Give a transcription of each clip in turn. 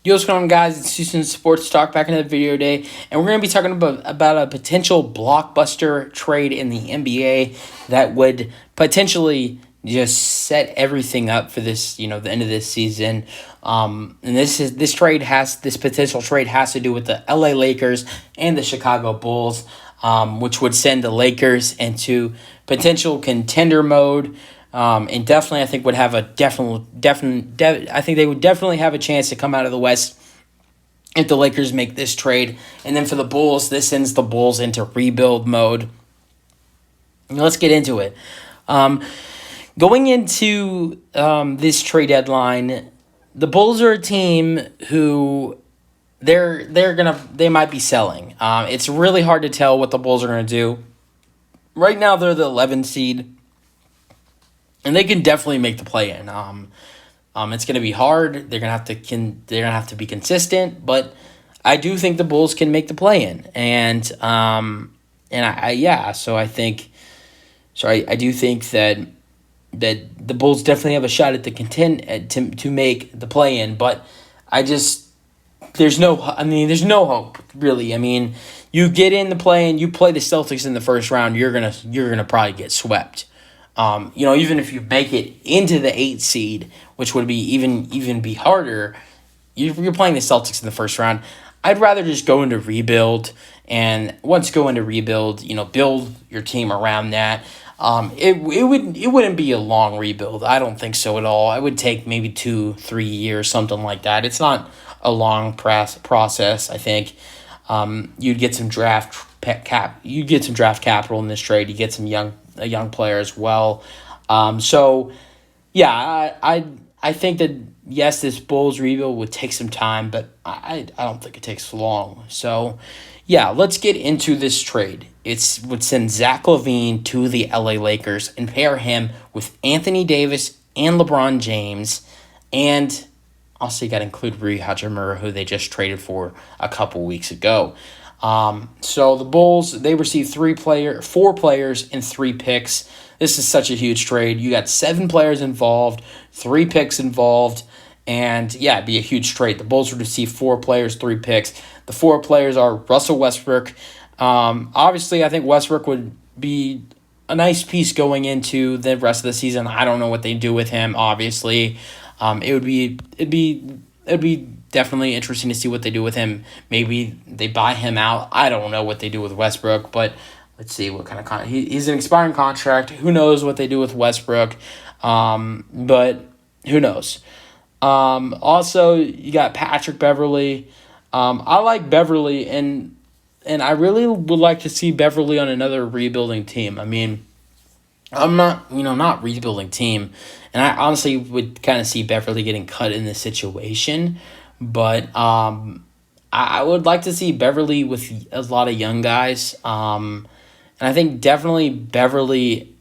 Yo, what's going on, guys? It's Houston Sports Talk back in the video today, and we're going to be talking about a potential blockbuster trade in the NBA that would potentially just set everything up for this, the end of this season. And this potential trade has to do with the LA Lakers and the Chicago Bulls, which would send the Lakers into potential contender mode. And definitely, I think would have a I think they would definitely have a chance to come out of the West if the Lakers make this trade. And then for the Bulls, this sends the Bulls into rebuild mode. Let's get into it. Going into this trade deadline, the Bulls are a team who they might be selling. It's really hard to tell what the Bulls are going to do. Right now, they're the 11th seed. And they can definitely make the play-in. It's going to be hard. They're going to have to be consistent, but I do think the Bulls can make the play-in. I do think that the Bulls definitely have a shot at to make the play-in, but there's no hope really. I mean, you get in the play-in, you play the Celtics in the first round, you're gonna probably get swept. Even if you make it into the 8th seed, which would be even be harder, you're playing the Celtics in the first round. I'd rather just go into rebuild, and once go into rebuild, build your team around that. It wouldn't be a long rebuild. I don't think so at all. It would take maybe 2-3 years, something like that. It's not a long process. I think you'd get some draft capital in this trade. You get a young player as well. I think that, yes, this Bulls rebuild would take some time, but I don't think it takes long. So, yeah, let's get into this trade. It would send Zach LaVine to the LA Lakers and pair him with Anthony Davis and LeBron James. And also you got to include Rui Hachimura, who they just traded for a couple weeks ago. So the Bulls, they received 4 players and 3 picks. This is such a huge trade. You got 7 players involved, 3 picks involved, and yeah, it'd be a huge trade. The Bulls would receive 4 players, 3 picks. The 4 players are Russell Westbrook. Obviously, I think Westbrook would be a nice piece going into the rest of the season. I don't know what they do with him, obviously. It'd be definitely interesting to see what they do with him. Maybe they buy him out. I don't know what they do with Westbrook, but let's see what kind of he's an expiring contract. Who knows what they do with Westbrook? But who knows? Also, you got Patrick Beverley. I like Beverley, and I really would like to see Beverley on another rebuilding team. I mean, I'm not rebuilding team, and I honestly would kind of see Beverley getting cut in this situation. But I would like to see Beverley with a lot of young guys. And I think definitely Beverley,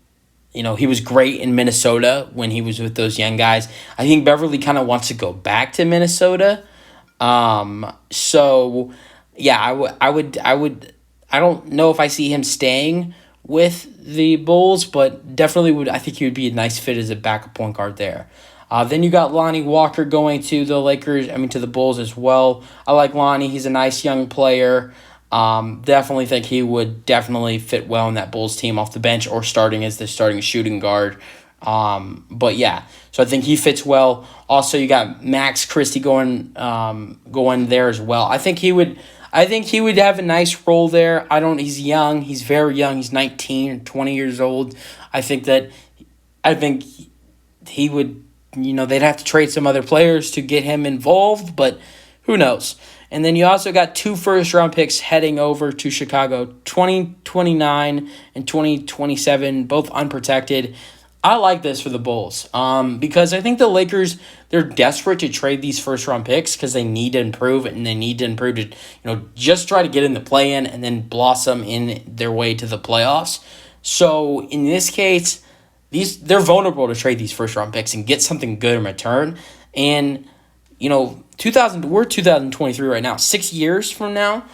he was great in Minnesota when he was with those young guys. I think Beverley kind of wants to go back to Minnesota. So yeah, I don't know if I see him staying with the Bulls, but definitely I think he would be a nice fit as a backup point guard there. Then you got Lonnie Walker going to the Bulls as well. I like Lonnie. He's a nice young player. Definitely think he would definitely fit well in that Bulls team off the bench or starting as the starting shooting guard. But yeah, so I think he fits well. Also, you got Max Christie going there as well. I think he would have a nice role there. He's young. He's very young. He's 19 or 20 years old. I think he would, they'd have to trade some other players to get him involved, but who knows? And then you also got 2 first-round picks heading over to Chicago, 2029 and 2027, both unprotected. I like this for the Bulls because I think the Lakers, they're desperate to trade these first-round picks because they need to improve, and they need to improve to just try to get in the play-in and then blossom in their way to the playoffs. So in this case, they're vulnerable to trade these first-round picks and get something good in return. And, we're 2023 right now. 6 years from now,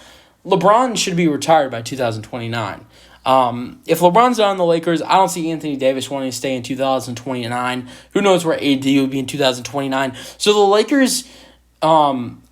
LeBron should be retired by 2029. If LeBron's not on the Lakers, I don't see Anthony Davis wanting to stay in 2029. Who knows where AD will be in 2029. So the Lakers,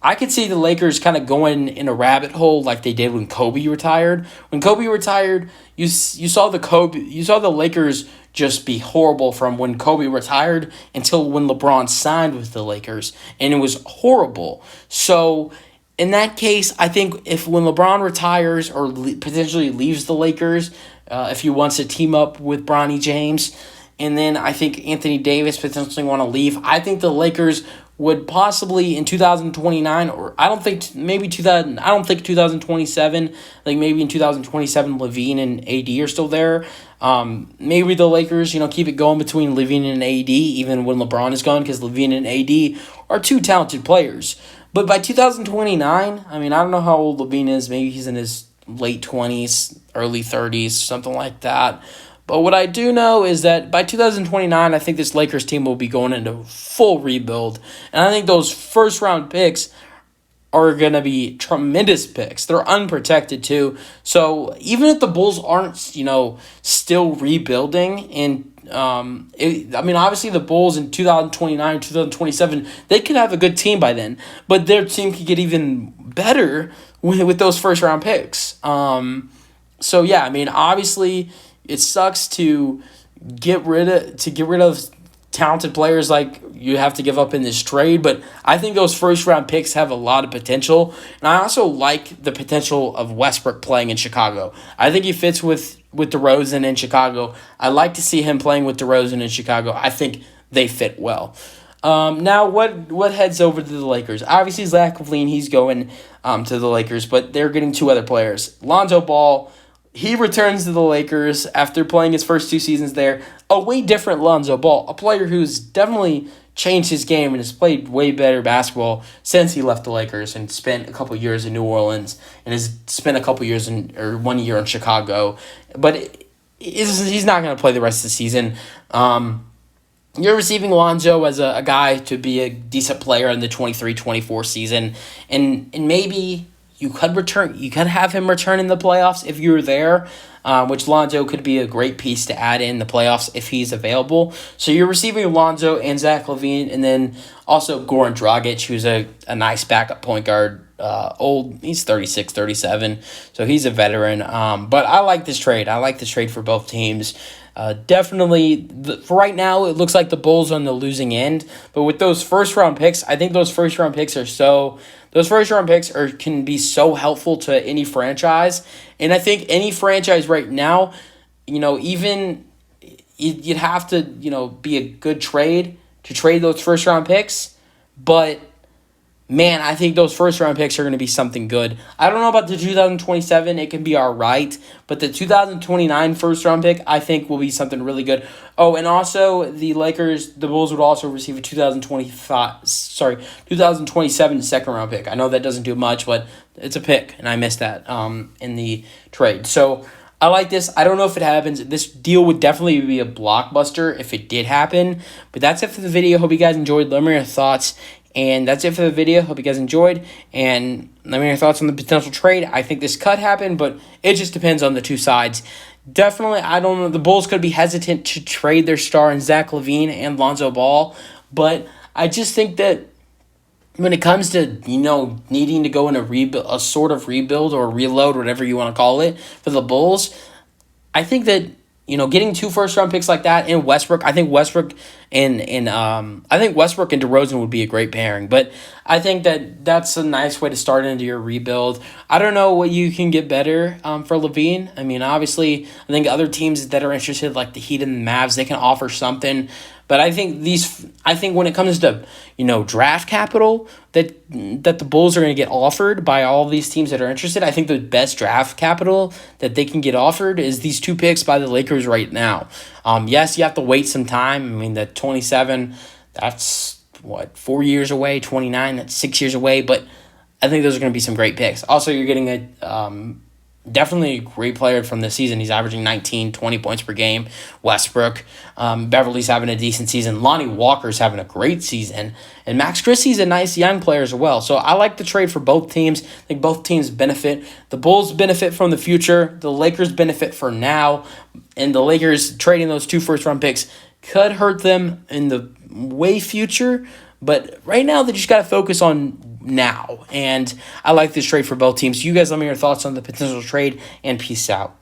I could see the Lakers kind of going in a rabbit hole like they did when Kobe retired. When Kobe retired, you saw the Lakers just be horrible from when Kobe retired until when LeBron signed with the Lakers, and it was horrible. So in that case, I think if when LeBron retires or potentially leaves the Lakers, if he wants to team up with Bronny James, and then I think Anthony Davis potentially want to leave, I think the Lakers would possibly in 2029, or I don't think 2027, like maybe in 2027 LaVine and AD are still there. Maybe the Lakers, keep it going between LaVine and AD even when LeBron is gone, because LaVine and AD are two talented players. But by 2029, I don't know how old LaVine is. Maybe he's in his late 20s, early 30s, something like that. But what I do know is that by 2029, I think this Lakers team will be going into full rebuild. And I think those first-round picks are going to be tremendous picks. They're unprotected, too. So even if the Bulls aren't, still rebuilding, and obviously the Bulls in 2029, 2027, they could have a good team by then. But their team could get even better with those first-round picks. Obviously it sucks to get rid of talented players like you have to give up in this trade, but I think those first round picks have a lot of potential, and I also like the potential of Westbrook playing in Chicago. I think he fits with DeRozan in Chicago. I like to see him playing with DeRozan in Chicago. I think they fit well. Now what heads over to the Lakers? Obviously Zach LaVine, he's going to the Lakers, but they're getting two other players. Lonzo Ball, he returns to the Lakers after playing his first 2 seasons there. A way different Lonzo Ball, a player who's definitely changed his game and has played way better basketball since he left the Lakers and spent a couple years in New Orleans and has spent a couple years 1 year in Chicago. But he's not going to play the rest of the season. You're receiving Lonzo as a guy to be a decent player in the 23-24 season, and maybe you could have him return in the playoffs if you're there, which Lonzo could be a great piece to add in the playoffs if he's available. So you're receiving Lonzo and Zach LaVine, and then also Goran Dragic, who's a nice backup point guard. He's 36, 37, so he's a veteran. But I like this trade. I like this trade for both teams. Definitely, for right now, it looks like the Bulls are on the losing end. But with those first-round picks, I think those first-round picks can be so helpful to any franchise. And I think any franchise right now, even you'd have to, be a good trade to trade those first-round picks. But man, I think those first-round picks are going to be something good. I don't know about the 2027. It can be all right. But the 2029 first-round pick, I think, will be something really good. Oh, and also the Bulls would also receive a 2027 second-round pick. I know that doesn't do much, but it's a pick, and I missed that in the trade. So I like this. I don't know if it happens. This deal would definitely be a blockbuster if it did happen. But that's it for the video. Hope you guys enjoyed. Let me know your thoughts. And that's it for the video. Hope you guys enjoyed. And let me know your thoughts on the potential trade. I think this could happen, but it just depends on the two sides. Definitely, I don't know. The Bulls could be hesitant to trade their star in Zach LaVine and Lonzo Ball. But I just think that when it comes to, needing to go in a sort of rebuild or reload, whatever you want to call it, for the Bulls, I think that getting 2 first-round picks like that in Westbrook, I think Westbrook and DeRozan would be a great pairing. But I think that's a nice way to start into your rebuild. I don't know what you can get better for LaVine. Obviously, I think other teams that are interested, like the Heat and the Mavs, they can offer something. But I think when it comes to draft capital that the Bulls are going to get offered by all of these teams that are interested, I think the best draft capital that they can get offered is these 2 picks by the Lakers right now. Yes, you have to wait some time. The 27, that's 4 years away. 29, that's 6 years away. But I think those are going to be some great picks. Also, you're getting definitely a great player from this season. He's averaging 19, 20 points per game. Westbrook. Beverly's having a decent season. Lonnie Walker's having a great season. And Max Christie's a nice young player as well. So I like the trade for both teams. I think both teams benefit. The Bulls benefit from the future. The Lakers benefit for now. And the Lakers trading those 2 first-round picks could hurt them in the way future. But right now, they just got to focus on now. And I like this trade for both teams. You guys let me know your thoughts on the potential trade, and peace out.